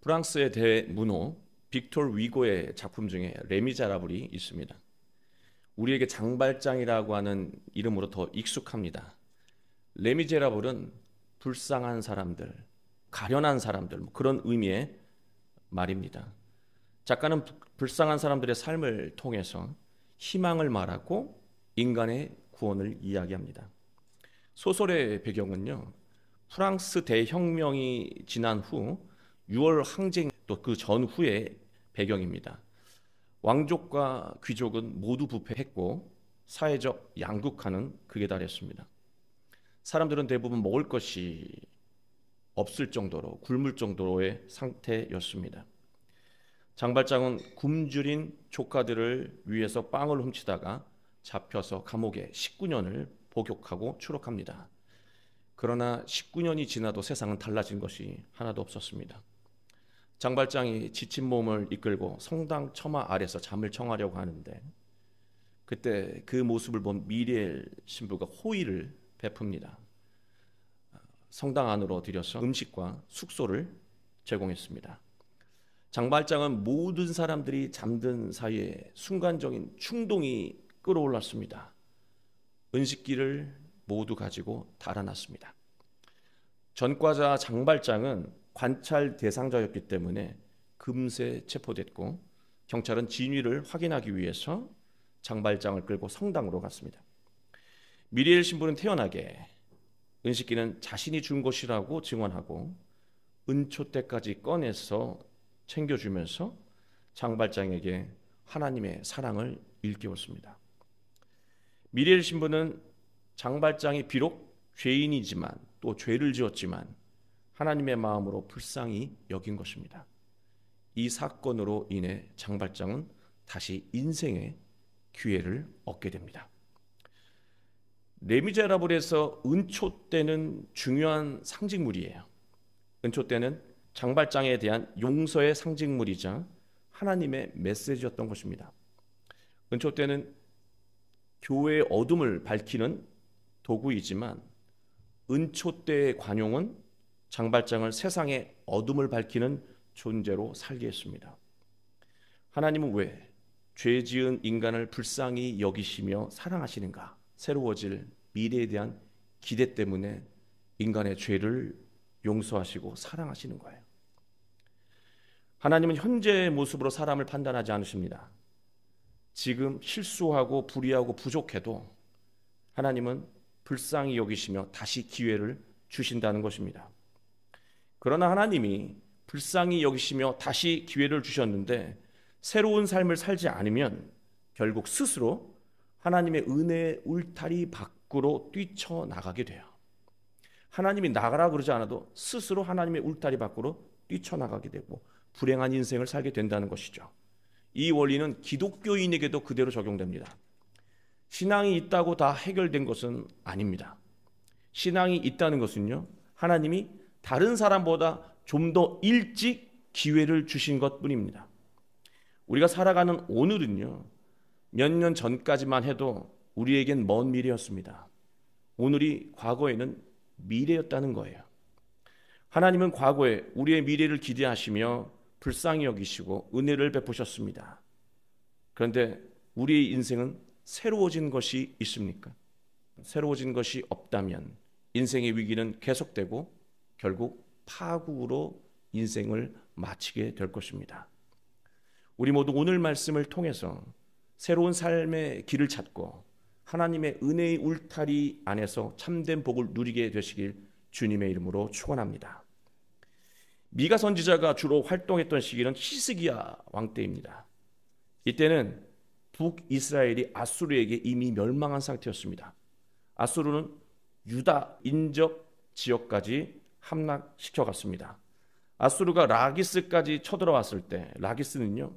프랑스의 대문호 빅토르 위고의 작품 중에 레미제라블이 있습니다. 우리에게 장발장이라고 하는 이름으로 더 익숙합니다. 레미제라블은 불쌍한 사람들, 가련한 사람들, 그런 의미의 말입니다. 작가는 불쌍한 사람들의 삶을 통해서 희망을 말하고 인간의 구원을 이야기합니다. 소설의 배경은요, 프랑스 대혁명이 지난 후 6월 항쟁 또 그 전후의 배경입니다. 왕족과 귀족은 모두 부패했고 사회적 양극화는 극에 달했습니다. 사람들은 대부분 먹을 것이 없을 정도로 굶을 정도의 상태였습니다. 장발장은 굶주린 조카들을 위해서 빵을 훔치다가 잡혀서 감옥에 19년을 복역하고 추록합니다. 그러나 19년이 지나도 세상은 달라진 것이 하나도 없었습니다. 장발장이 지친 몸을 이끌고 성당 처마 아래서 잠을 청하려고 하는데 그때 그 모습을 본 미리엘 신부가 호의를 베풉니다. 성당 안으로 들여서 음식과 숙소를 제공했습니다. 장발장은 모든 사람들이 잠든 사이에 순간적인 충동이 끌어올랐습니다. 은식기를 모두 가지고 달아났습니다. 전과자 장발장은 관찰 대상자였기 때문에 금세 체포됐고 경찰은 진위를 확인하기 위해서 장발장을 끌고 성당으로 갔습니다. 미리엘 신부는 태연하게 은식기는 자신이 준 것이라고 증언하고 은초대까지 꺼내서 챙겨주면서 장발장에게 하나님의 사랑을 일깨웠습니다. 미리엘 신부는 장발장이 비록 죄인이지만 또 죄를 지었지만 하나님의 마음으로 불쌍히 여긴 것입니다. 이 사건으로 인해 장발장은 다시 인생의 기회를 얻게 됩니다. 레미제라블에서 은초대는 중요한 상징물이에요. 은초대는 장발장에 대한 용서의 상징물이자 하나님의 메시지였던 것입니다. 은초대는 교회의 어둠을 밝히는 도구이지만 은초대의 관용은 장발장을 세상의 어둠을 밝히는 존재로 살게 했습니다. 하나님은 왜 죄 지은 인간을 불쌍히 여기시며 사랑하시는가? 새로워질 미래에 대한 기대 때문에 인간의 죄를 용서하시고 사랑하시는 거예요. 하나님은 현재의 모습으로 사람을 판단하지 않으십니다. 지금 실수하고 불의하고 부족해도 하나님은 불쌍히 여기시며 다시 기회를 주신다는 것입니다. 그러나 하나님이 불쌍히 여기시며 다시 기회를 주셨는데 새로운 삶을 살지 않으면 결국 스스로 하나님의 은혜의 울타리 밖으로 뛰쳐나가게 돼요. 하나님이 나가라 그러지 않아도 스스로 하나님의 울타리 밖으로 뛰쳐나가게 되고 불행한 인생을 살게 된다는 것이죠. 이 원리는 기독교인에게도 그대로 적용됩니다. 신앙이 있다고 다 해결된 것은 아닙니다. 신앙이 있다는 것은요, 하나님이 다른 사람보다 좀 더 일찍 기회를 주신 것뿐입니다. 우리가 살아가는 오늘은요, 몇 년 전까지만 해도 우리에겐 먼 미래였습니다. 오늘이 과거에는 미래였다는 거예요. 하나님은 과거에 우리의 미래를 기대하시며 불쌍히 여기시고 은혜를 베푸셨습니다. 그런데 우리의 인생은 새로워진 것이 있습니까? 새로워진 것이 없다면 인생의 위기는 계속되고 결국 파국으로 인생을 마치게 될 것입니다. 우리 모두 오늘 말씀을 통해서 새로운 삶의 길을 찾고 하나님의 은혜의 울타리 안에서 참된 복을 누리게 되시길 주님의 이름으로 축원합니다. 미가 선지자가 주로 활동했던 시기는 히스기야 왕 때입니다. 이때는 북이스라엘이 아수르에게 이미 멸망한 상태였습니다. 아수르는 유다 인접 지역까지 함락시켜갔습니다. 아수르가 라기스까지 쳐들어왔을 때 라기스는요,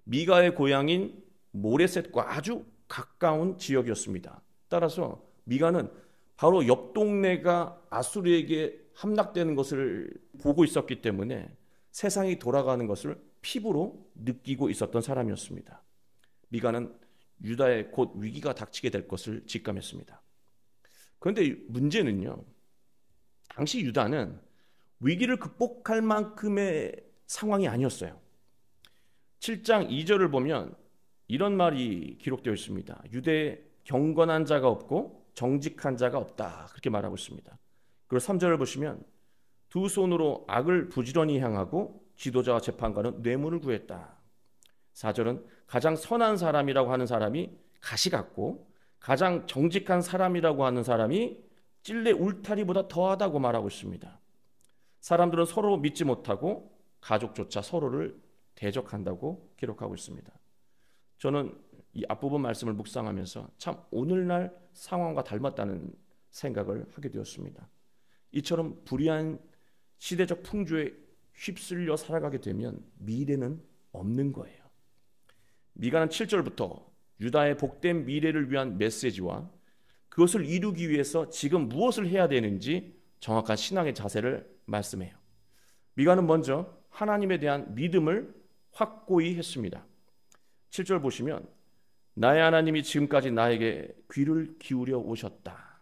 미가의 고향인 모레셋과 아주 가까운 지역이었습니다. 따라서 미가는 바로 옆 동네가 아수르에게 함락되는 것을 보고 있었기 때문에 세상이 돌아가는 것을 피부로 느끼고 있었던 사람이었습니다. 미가는 유다에 곧 위기가 닥치게 될 것을 직감했습니다. 그런데 문제는요, 당시 유다는 위기를 극복할 만큼의 상황이 아니었어요. 7장 2절을 보면 이런 말이 기록되어 있습니다. 유대에 경건한 자가 없고 정직한 자가 없다, 그렇게 말하고 있습니다. 그리고 3절을 보시면 두 손으로 악을 부지런히 향하고 지도자와 재판관은 뇌물을 구했다. 4절은 가장 선한 사람이라고 하는 사람이 가시 같고 가장 정직한 사람이라고 하는 사람이 찔레 울타리보다 더하다고 말하고 있습니다. 사람들은 서로 믿지 못하고 가족조차 서로를 대적한다고 기록하고 있습니다. 저는 이 앞부분 말씀을 묵상하면서 참 오늘날 상황과 닮았다는 생각을 하게 되었습니다. 이처럼 불의한 시대적 풍조에 휩쓸려 살아가게 되면 미래는 없는 거예요. 미가는 7절부터 유다의 복된 미래를 위한 메시지와 그것을 이루기 위해서 지금 무엇을 해야 되는지 정확한 신앙의 자세를 말씀해요. 미가는 먼저 하나님에 대한 믿음을 확고히 했습니다. 7절 보시면 나의 하나님이 지금까지 나에게 귀를 기울여 오셨다.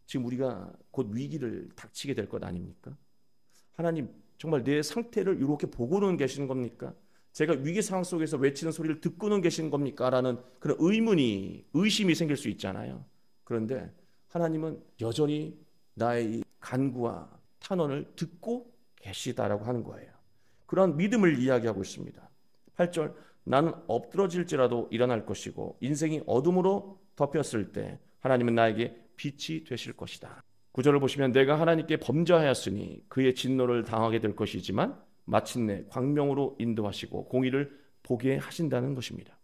지금 우리가 곧 위기를 닥치게 될 것 아닙니까? 하나님 정말 내 상태를 이렇게 보고는 계시는 겁니까? 제가 위기 상황 속에서 외치는 소리를 듣고는 계시는 겁니까? 라는 그런 의심이 생길 수 있잖아요. 그런데 하나님은 여전히 나의 이 간구와 탄원을 듣고 계시다라고 하는 거예요. 그런 믿음을 이야기하고 있습니다. 8절 나는 엎드러질지라도 일어날 것이고 인생이 어둠으로 덮였을 때 하나님은 나에게 빛이 되실 것이다. 9절을 보시면 내가 하나님께 범죄하였으니 그의 진노를 당하게 될 것이지만 마침내 광명으로 인도하시고 공의를 보게 하신다는 것입니다.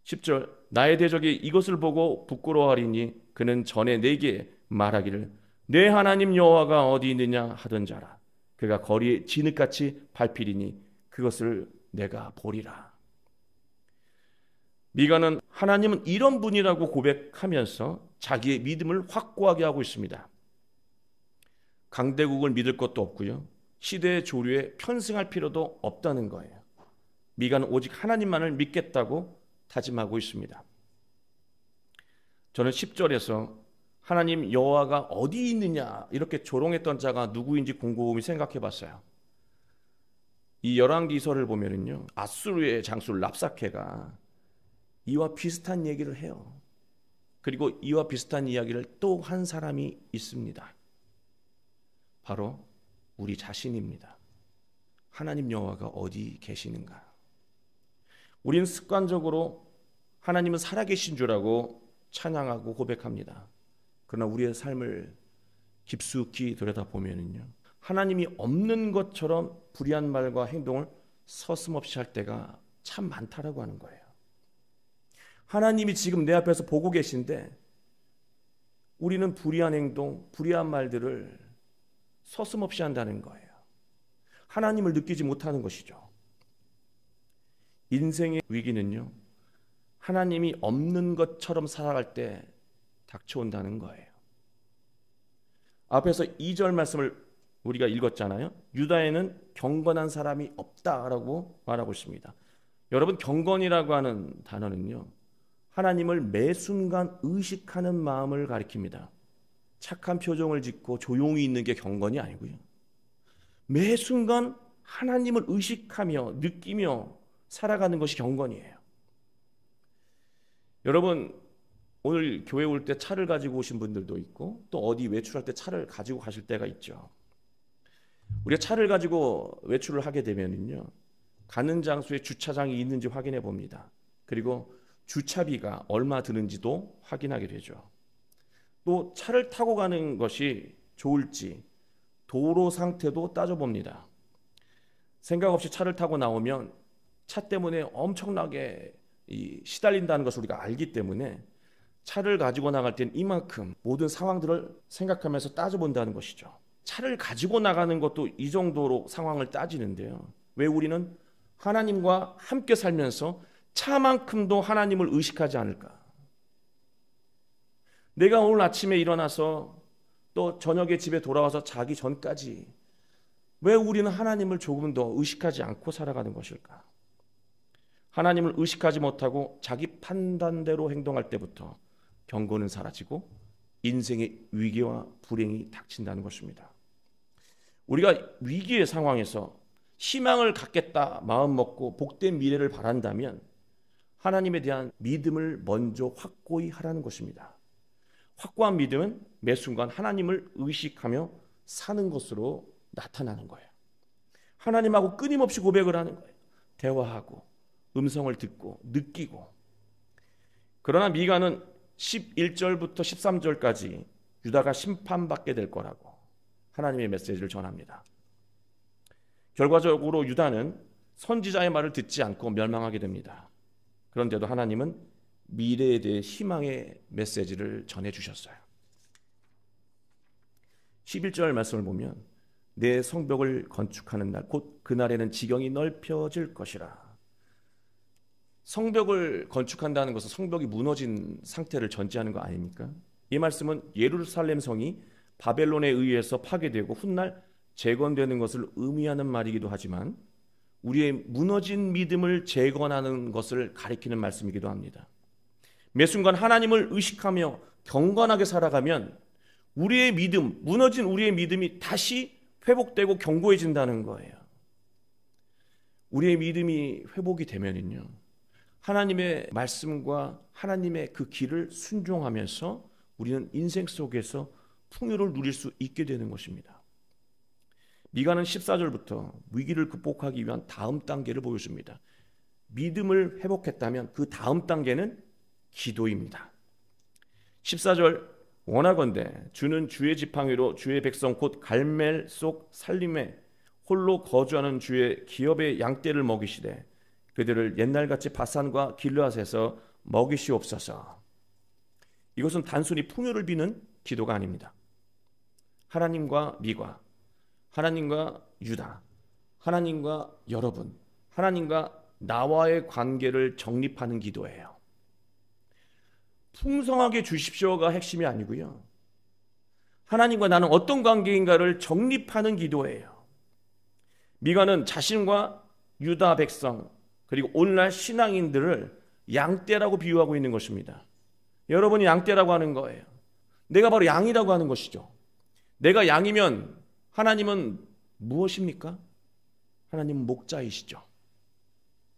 10절 나의 대적이 이것을 보고 부끄러워하리니 그는 전에 내게 말하기를 내 하나님 여호와가 어디 있느냐 하던 자라. 그가 거리에 진흙같이 밟히리니 그것을 내가 보리라. 미가는 하나님은 이런 분이라고 고백하면서 자기의 믿음을 확고하게 하고 있습니다. 강대국을 믿을 것도 없고요. 시대의 조류에 편승할 필요도 없다는 거예요. 미가는 오직 하나님만을 믿겠다고 다짐하고 있습니다. 저는 10절에서 하나님 여호와가 어디 있느냐 이렇게 조롱했던 자가 누구인지 곰곰이 생각해 봤어요. 이 열왕기서를 보면은요, 아수르의 장수 랍사케가 이와 비슷한 얘기를 해요. 그리고 이와 비슷한 이야기를 또 한 사람이 있습니다. 바로 우리 자신입니다. 하나님 여호와가 어디 계시는가? 우리는 습관적으로 하나님은 살아계신 줄 알고 찬양하고 고백합니다. 그러나 우리의 삶을 깊숙이 들여다보면요, 하나님이 없는 것처럼 불의한 말과 행동을 서슴없이 할 때가 참 많다라고 하는 거예요. 하나님이 지금 내 앞에서 보고 계신데 우리는 불의한 행동, 불의한 말들을 서슴없이 한다는 거예요. 하나님을 느끼지 못하는 것이죠. 인생의 위기는요, 하나님이 없는 것처럼 살아갈 때 닥쳐온다는 거예요. 앞에서 2절 말씀을 우리가 읽었잖아요. 유다에는 경건한 사람이 없다라고 말하고 있습니다. 여러분, 경건이라고 하는 단어는요, 하나님을 매 순간 의식하는 마음을 가리킵니다. 착한 표정을 짓고 조용히 있는 게 경건이 아니고요. 매 순간 하나님을 의식하며 느끼며 살아가는 것이 경건이에요. 여러분, 오늘 교회 올 때 차를 가지고 오신 분들도 있고 또 어디 외출할 때 차를 가지고 가실 때가 있죠. 우리가 차를 가지고 외출을 하게 되면요, 가는 장소에 주차장이 있는지 확인해 봅니다. 그리고 주차비가 얼마 드는지도 확인하게 되죠. 또 차를 타고 가는 것이 좋을지 도로 상태도 따져봅니다. 생각 없이 차를 타고 나오면 차 때문에 엄청나게 시달린다는 것을 우리가 알기 때문에 차를 가지고 나갈 땐 이만큼 모든 상황들을 생각하면서 따져본다는 것이죠. 차를 가지고 나가는 것도 이 정도로 상황을 따지는데요, 왜 우리는 하나님과 함께 살면서 차만큼도 하나님을 의식하지 않을까? 내가 오늘 아침에 일어나서 또 저녁에 집에 돌아와서 자기 전까지 왜 우리는 하나님을 조금 더 의식하지 않고 살아가는 것일까? 하나님을 의식하지 못하고 자기 판단대로 행동할 때부터 경건은 사라지고 인생의 위기와 불행이 닥친다는 것입니다. 우리가 위기의 상황에서 희망을 갖겠다 마음 먹고 복된 미래를 바란다면 하나님에 대한 믿음을 먼저 확고히 하라는 것입니다. 확고한 믿음은 매 순간 하나님을 의식하며 사는 것으로 나타나는 거예요. 하나님하고 끊임없이 고백을 하는 거예요. 대화하고 음성을 듣고 느끼고. 그러나 미가는 11절부터 13절까지 유다가 심판받게 될 거라고 하나님의 메시지를 전합니다. 결과적으로 유다는 선지자의 말을 듣지 않고 멸망하게 됩니다. 그런데도 하나님은 미래에 대해 희망의 메시지를 전해주셨어요. 11절 말씀을 보면 내 성벽을 건축하는 날 곧 그날에는 지경이 넓혀질 것이라. 성벽을 건축한다는 것은 성벽이 무너진 상태를 전제하는 거 아닙니까? 이 말씀은 예루살렘 성이 바벨론에 의해서 파괴되고 훗날 재건되는 것을 의미하는 말이기도 하지만 우리의 무너진 믿음을 재건하는 것을 가리키는 말씀이기도 합니다. 매 순간 하나님을 의식하며 경건하게 살아가면 우리의 믿음, 무너진 우리의 믿음이 다시 회복되고 견고해진다는 거예요. 우리의 믿음이 회복이 되면은요, 하나님의 말씀과 하나님의 그 길을 순종하면서 우리는 인생 속에서 풍요를 누릴 수 있게 되는 것입니다. 미가는 14절부터 위기를 극복하기 위한 다음 단계를 보여줍니다. 믿음을 회복했다면 그 다음 단계는 기도입니다. 14절 원하건대 주는 주의 지팡이로 주의 백성 곧 갈멜 속 살림에 홀로 거주하는 주의 기업의 양떼를 먹이시되 그들을 옛날같이 바산과 길르앗에서 먹이시옵소서. 이것은 단순히 풍요를 비는 기도가 아닙니다. 하나님과 미가, 하나님과 유다, 하나님과 여러분, 하나님과 나와의 관계를 정립하는 기도예요. 풍성하게 주십시오가 핵심이 아니고요, 하나님과 나는 어떤 관계인가를 정립하는 기도예요. 미가는 자신과 유다 백성 그리고 오늘날 신앙인들을 양떼라고 비유하고 있는 것입니다. 여러분이 양떼라고 하는 거예요. 내가 바로 양이라고 하는 것이죠. 내가 양이면 하나님은 무엇입니까? 하나님은 목자이시죠.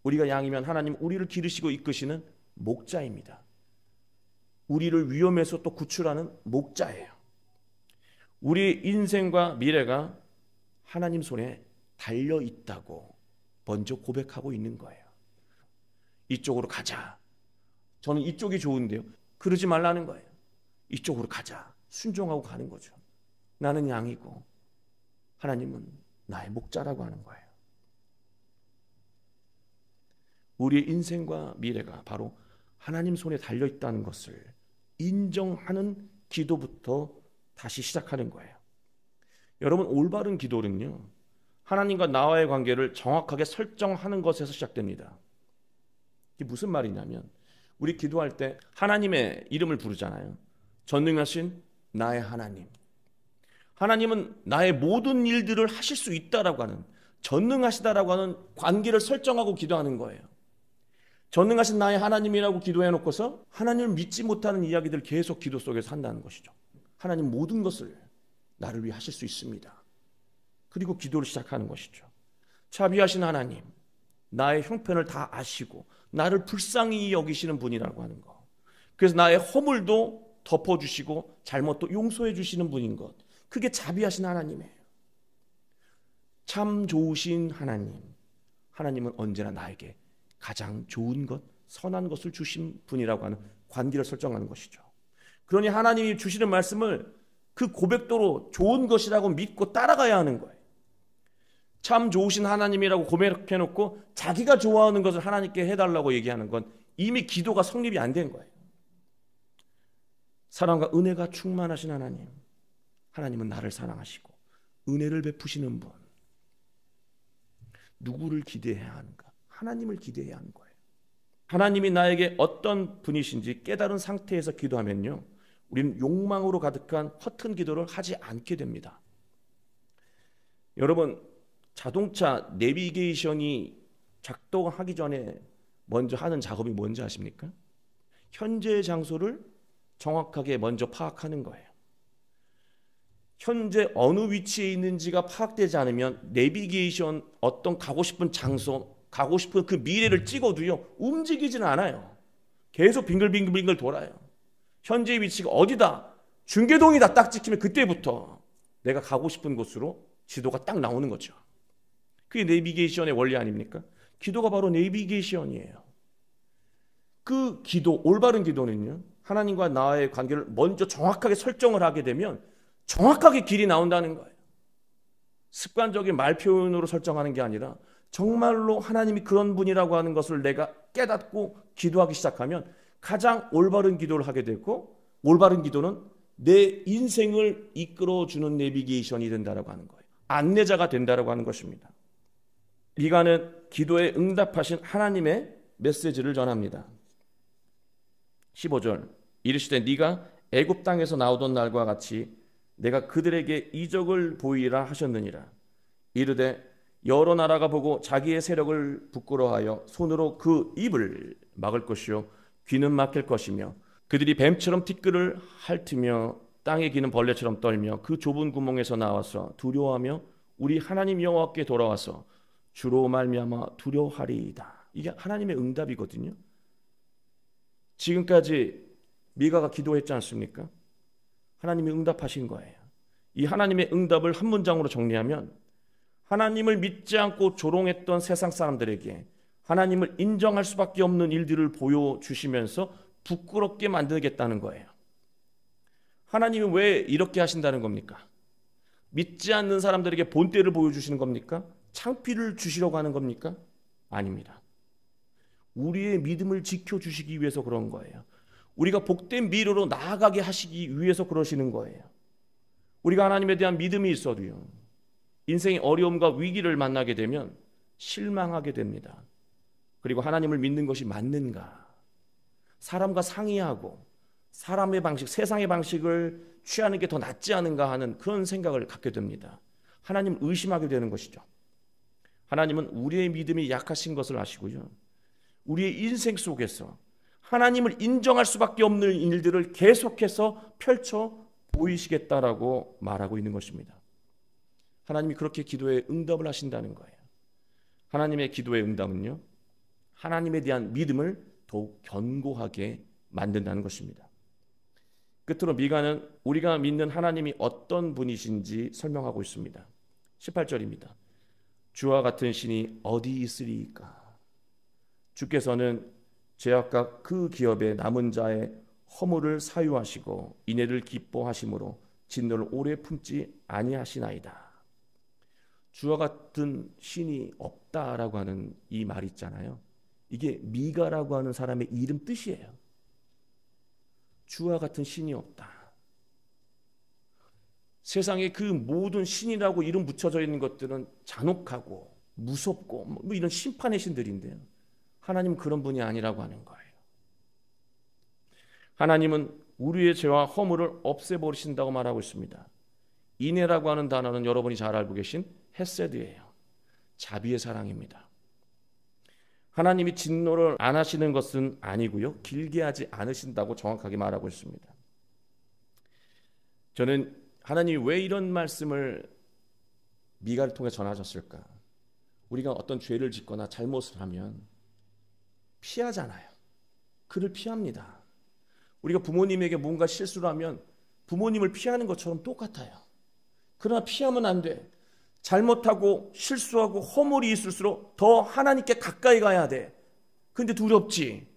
우리가 양이면 하나님 우리를 기르시고 이끄시는 목자입니다. 우리를 위험에서 또 구출하는 목자예요. 우리의 인생과 미래가 하나님 손에 달려 있다고 먼저 고백하고 있는 거예요. 이쪽으로 가자. 저는 이쪽이 좋은데요. 그러지 말라는 거예요. 이쪽으로 가자. 순종하고 가는 거죠. 나는 양이고 하나님은 나의 목자라고 하는 거예요. 우리의 인생과 미래가 바로 하나님 손에 달려 있다는 것을 인정하는 기도부터 다시 시작하는 거예요. 여러분, 올바른 기도는요, 하나님과 나와의 관계를 정확하게 설정하는 것에서 시작됩니다. 이게 무슨 말이냐면, 우리 기도할 때 하나님의 이름을 부르잖아요. 전능하신 나의 하나님. 하나님은 나의 모든 일들을 하실 수 있다라고 하는, 전능하시다라고 하는 관계를 설정하고 기도하는 거예요. 전능하신 나의 하나님이라고 기도해놓고서 하나님을 믿지 못하는 이야기들 계속 기도 속에서 한다는 것이죠. 하나님 모든 것을 나를 위해 하실 수 있습니다. 그리고 기도를 시작하는 것이죠. 자비하신 하나님, 나의 형편을 다 아시고 나를 불쌍히 여기시는 분이라고 하는 것. 그래서 나의 허물도 덮어주시고 잘못도 용서해 주시는 분인 것. 그게 자비하신 하나님이에요. 참 좋으신 하나님. 하나님은 언제나 나에게 가장 좋은 것, 선한 것을 주신 분이라고 하는 관계를 설정하는 것이죠. 그러니 하나님이 주시는 말씀을 그 고백도로 좋은 것이라고 믿고 따라가야 하는 거예요. 참 좋으신 하나님이라고 고백해놓고 자기가 좋아하는 것을 하나님께 해달라고 얘기하는 건 이미 기도가 성립이 안 된 거예요. 사랑과 은혜가 충만하신 하나님, 하나님은 나를 사랑하시고 은혜를 베푸시는 분. 누구를 기대해야 하는가? 하나님을 기대해야 하는 거예요. 하나님이 나에게 어떤 분이신지 깨달은 상태에서 기도하면요, 우리는 욕망으로 가득한 허튼 기도를 하지 않게 됩니다. 여러분, 자동차 내비게이션이 작동하기 전에 먼저 하는 작업이 뭔지 아십니까? 현재의 장소를 정확하게 먼저 파악하는 거예요. 현재 어느 위치에 있는지가 파악되지 않으면 내비게이션 어떤 가고 싶은 장소, 가고 싶은 그 미래를 찍어도요 움직이지는 않아요. 계속 빙글빙글 돌아요. 현재의 위치가 어디다, 중계동이다 딱 찍히면 그때부터 내가 가고 싶은 곳으로 지도가 딱 나오는 거죠. 그게 내비게이션의 원리 아닙니까? 기도가 바로 내비게이션이에요. 그 기도, 올바른 기도는요, 하나님과 나의 관계를 먼저 정확하게 설정을 하게 되면 정확하게 길이 나온다는 거예요. 습관적인 말 표현으로 설정하는 게 아니라 정말로 하나님이 그런 분이라고 하는 것을 내가 깨닫고 기도하기 시작하면 가장 올바른 기도를 하게 되고, 올바른 기도는 내 인생을 이끌어주는 내비게이션이 된다고 하는 거예요. 안내자가 된다고 하는 것입니다. 미가는 기도에 응답하신 하나님의 메시지를 전합니다. 15절, 이르시되 네가 애굽 땅에서 나오던 날과 같이 내가 그들에게 이적을 보이라 하셨느니라. 이르되 여러 나라가 보고 자기의 세력을 부끄러워하여 손으로 그 입을 막을 것이요 귀는 막힐 것이며 그들이 뱀처럼 티끌을 핥으며 땅에 기는 벌레처럼 떨며 그 좁은 구멍에서 나와서 두려워하며 우리 하나님 여호와께 돌아와서 주로 말미암아 두려워하리이다. 이게 하나님의 응답이거든요. 지금까지 미가가 기도했지 않습니까? 하나님이 응답하신 거예요. 이 하나님의 응답을 한 문장으로 정리하면 하나님을 믿지 않고 조롱했던 세상 사람들에게 하나님을 인정할 수밖에 없는 일들을 보여주시면서 부끄럽게 만들겠다는 거예요. 하나님은 왜 이렇게 하신다는 겁니까? 믿지 않는 사람들에게 본때를 보여주시는 겁니까? 창피를 주시려고 하는 겁니까? 아닙니다. 우리의 믿음을 지켜주시기 위해서 그런 거예요. 우리가 복된 미래로 나아가게 하시기 위해서 그러시는 거예요. 우리가 하나님에 대한 믿음이 있어도요, 인생의 어려움과 위기를 만나게 되면 실망하게 됩니다. 그리고 하나님을 믿는 것이 맞는가? 사람과 상의하고 사람의 방식, 세상의 방식을 취하는 게 더 낫지 않은가 하는 그런 생각을 갖게 됩니다. 하나님을 의심하게 되는 것이죠. 하나님은 우리의 믿음이 약하신 것을 아시고요, 우리의 인생 속에서 하나님을 인정할 수밖에 없는 일들을 계속해서 펼쳐 보이시겠다라고 말하고 있는 것입니다. 하나님이 그렇게 기도에 응답을 하신다는 거예요. 하나님의 기도의 응답은요, 하나님에 대한 믿음을 더욱 견고하게 만든다는 것입니다. 끝으로 미가는 우리가 믿는 하나님이 어떤 분이신지 설명하고 있습니다. 18절입니다. 주와 같은 신이 어디 있으리이까? 주께서는 죄악과 그 기업의 남은 자의 허물을 사유하시고 인애를 기뻐하심으로 진노를 오래 품지 아니하시나이다. 주와 같은 신이 없다라고 하는 이 말 있잖아요. 이게 미가라고 하는 사람의 이름 뜻이에요. 주와 같은 신이 없다. 세상에 그 모든 신이라고 이름 붙여져 있는 것들은 잔혹하고 무섭고 뭐 이런 심판의 신들인데요, 하나님은 그런 분이 아니라고 하는 거예요. 하나님은 우리의 죄와 허물을 없애버리신다고 말하고 있습니다. 인애라고 하는 단어는 여러분이 잘 알고 계신 헤세드예요. 자비의 사랑입니다. 하나님이 진노를 안 하시는 것은 아니고요, 길게 하지 않으신다고 정확하게 말하고 있습니다. 저는 하나님이 왜 이런 말씀을 미가를 통해 전하셨을까? 우리가 어떤 죄를 짓거나 잘못을 하면 피하잖아요. 그를 피합니다. 우리가 부모님에게 뭔가 실수를 하면 부모님을 피하는 것처럼 똑같아요. 그러나 피하면 안 돼. 잘못하고 실수하고 허물이 있을수록 더 하나님께 가까이 가야 돼. 근데 두렵지.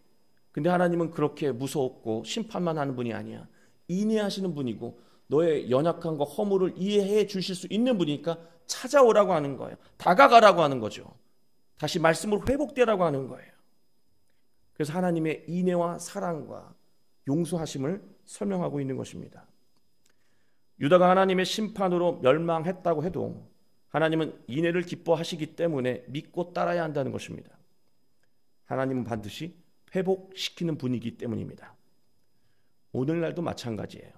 근데 하나님은 그렇게 무섭고 심판만 하는 분이 아니야. 인내하시는 분이고 너의 연약함과 허물을 이해해 주실 수 있는 분이니까 찾아오라고 하는 거예요. 다가가라고 하는 거죠. 다시 말씀으로 회복되라고 하는 거예요. 그래서 하나님의 인애와 사랑과 용서하심을 설명하고 있는 것입니다. 유다가 하나님의 심판으로 멸망했다고 해도 하나님은 인애를 기뻐하시기 때문에 믿고 따라야 한다는 것입니다. 하나님은 반드시 회복시키는 분이기 때문입니다. 오늘날도 마찬가지예요.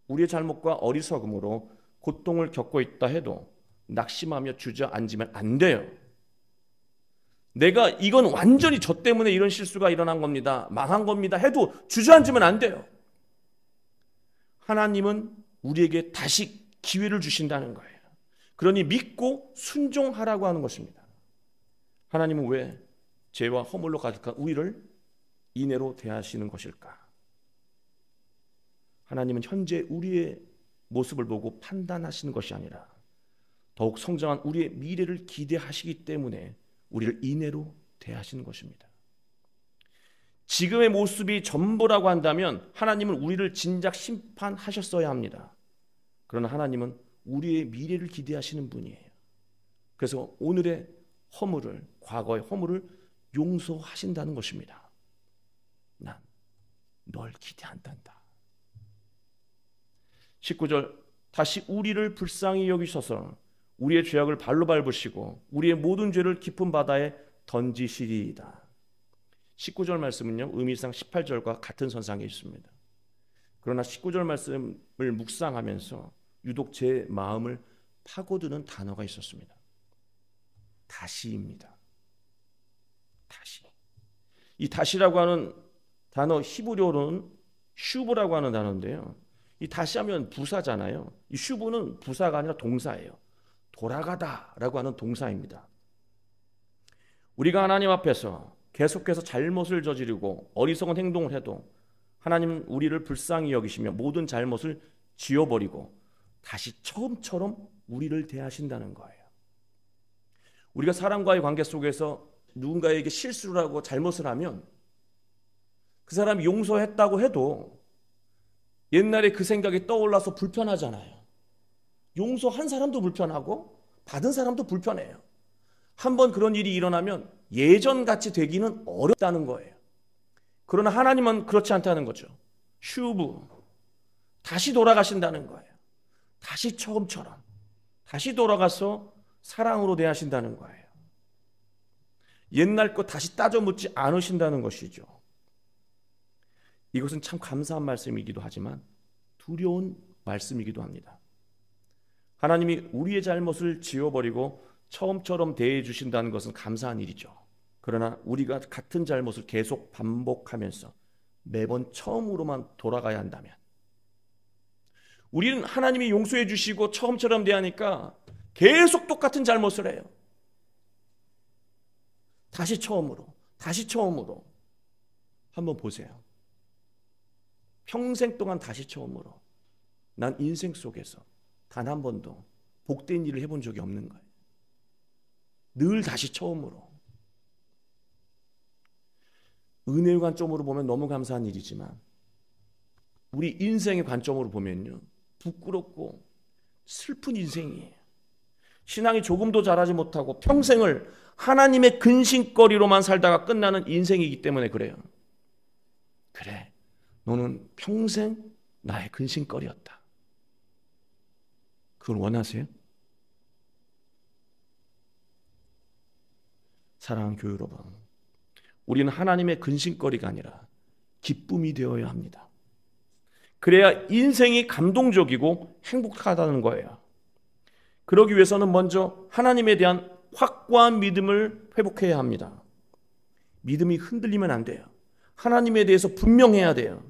우리의 잘못과 어리석음으로 고통을 겪고 있다 해도 낙심하며 주저앉으면 안 돼요. 내가 이건 완전히 저 때문에 이런 실수가 일어난 겁니다, 망한 겁니다 해도 주저앉으면 안 돼요. 하나님은 우리에게 다시 기회를 주신다는 거예요. 그러니 믿고 순종하라고 하는 것입니다. 하나님은 왜 죄와 허물로 가득한 우리를 인애로 대하시는 것일까? 하나님은 현재 우리의 모습을 보고 판단하시는 것이 아니라 더욱 성장한 우리의 미래를 기대하시기 때문에 우리를 인애로 대하시는 것입니다. 지금의 모습이 전부라고 한다면 하나님은 우리를 진작 심판하셨어야 합니다. 그러나 하나님은 우리의 미래를 기대하시는 분이에요. 그래서 오늘의 허물을, 과거의 허물을 용서하신다는 것입니다. 난 널 기대한단다. 19절, 다시 우리를 불쌍히 여기셔서 우리의 죄악을 발로 밟으시고 우리의 모든 죄를 깊은 바다에 던지시리이다. 19절 말씀은요, 의미상 18절과 같은 선상에 있습니다. 그러나 19절 말씀을 묵상하면서 유독 제 마음을 파고드는 단어가 있었습니다. 다시입니다. 다시. 이 다시라고 하는 단어 히브리어로는 슈브라고 하는 단어인데요. 이 다시 하면 부사잖아요. 이 슈브는 부사가 아니라 동사예요. 돌아가다라고 하는 동사입니다. 우리가 하나님 앞에서 계속해서 잘못을 저지르고 어리석은 행동을 해도 하나님 우리를 불쌍히 여기시며 모든 잘못을 지워버리고 다시 처음처럼 우리를 대하신다는 거예요. 우리가 사람과의 관계 속에서 누군가에게 실수를 하고 잘못을 하면 그 사람이 용서했다고 해도 옛날에 그 생각이 떠올라서 불편하잖아요. 용서한 사람도 불편하고 받은 사람도 불편해요. 한번 그런 일이 일어나면 예전같이 되기는 어렵다는 거예요. 그러나 하나님은 그렇지 않다는 거죠. 슈브, 다시 돌아가신다는 거예요. 다시 처음처럼 다시 돌아가서 사랑으로 대하신다는 거예요. 옛날 것 다시 따져 묻지 않으신다는 것이죠. 이것은 참 감사한 말씀이기도 하지만 두려운 말씀이기도 합니다. 하나님이 우리의 잘못을 지워버리고 처음처럼 대해 주신다는 것은 감사한 일이죠. 그러나 우리가 같은 잘못을 계속 반복하면서 매번 처음으로만 돌아가야 한다면, 우리는 하나님이 용서해 주시고 처음처럼 대하니까 계속 똑같은 잘못을 해요. 다시 처음으로, 다시 처음으로. 한번 보세요. 평생 동안 다시 처음으로. 난 인생 속에서 단 한 번도 복된 일을 해본 적이 없는 거예요. 늘 다시 처음으로. 은혜의 관점으로 보면 너무 감사한 일이지만 우리 인생의 관점으로 보면요, 부끄럽고 슬픈 인생이에요. 신앙이 조금도 자라지 못하고 평생을 하나님의 근심거리로만 살다가 끝나는 인생이기 때문에 그래요. 그래, 너는 평생 나의 근심거리였다. 그걸 원하세요? 사랑하는 교회 여러분, 우리는 하나님의 근심거리가 아니라 기쁨이 되어야 합니다. 그래야 인생이 감동적이고 행복하다는 거예요. 그러기 위해서는 먼저 하나님에 대한 확고한 믿음을 회복해야 합니다. 믿음이 흔들리면 안 돼요. 하나님에 대해서 분명해야 돼요.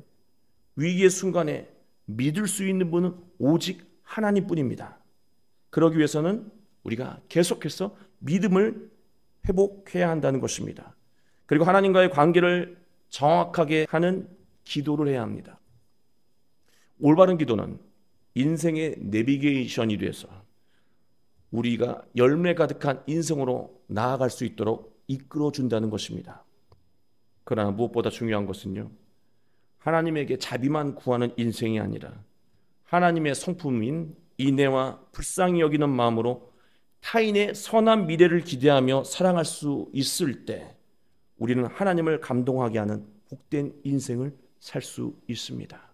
위기의 순간에 믿을 수 있는 분은 오직 하나님뿐입니다. 그러기 위해서는 우리가 계속해서 믿음을 회복해야 한다는 것입니다. 그리고 하나님과의 관계를 정확하게 하는 기도를 해야 합니다. 올바른 기도는 인생의 내비게이션이 돼서 우리가 열매 가득한 인생으로 나아갈 수 있도록 이끌어준다는 것입니다. 그러나 무엇보다 중요한 것은요, 하나님에게 자비만 구하는 인생이 아니라 하나님의 성품인 인애와 불쌍히 여기는 마음으로 타인의 선한 미래를 기대하며 사랑할 수 있을 때 우리는 하나님을 감동하게 하는 복된 인생을 살 수 있습니다.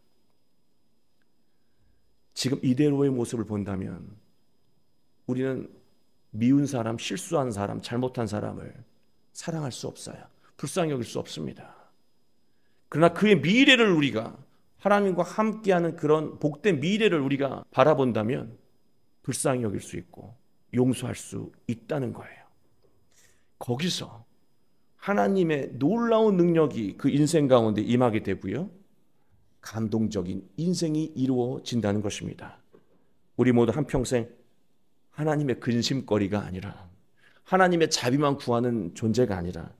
지금 이대로의 모습을 본다면 우리는 미운 사람, 실수한 사람, 잘못한 사람을 사랑할 수 없어요. 불쌍히 여길 수 없습니다. 그러나 그의 미래를 우리가 하나님과 함께하는 그런 복된 미래를 우리가 바라본다면 불쌍히 여길 수 있고 용서할 수 있다는 거예요. 거기서 하나님의 놀라운 능력이 그 인생 가운데 임하게 되고요, 감동적인 인생이 이루어진다는 것입니다. 우리 모두 한평생 하나님의 근심거리가 아니라, 하나님의 자비만 구하는 존재가 아니라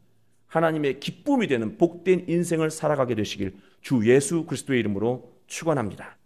하나님의 기쁨이 되는 복된 인생을 살아가게 되시길 주 예수 그리스도의 이름으로 축원합니다.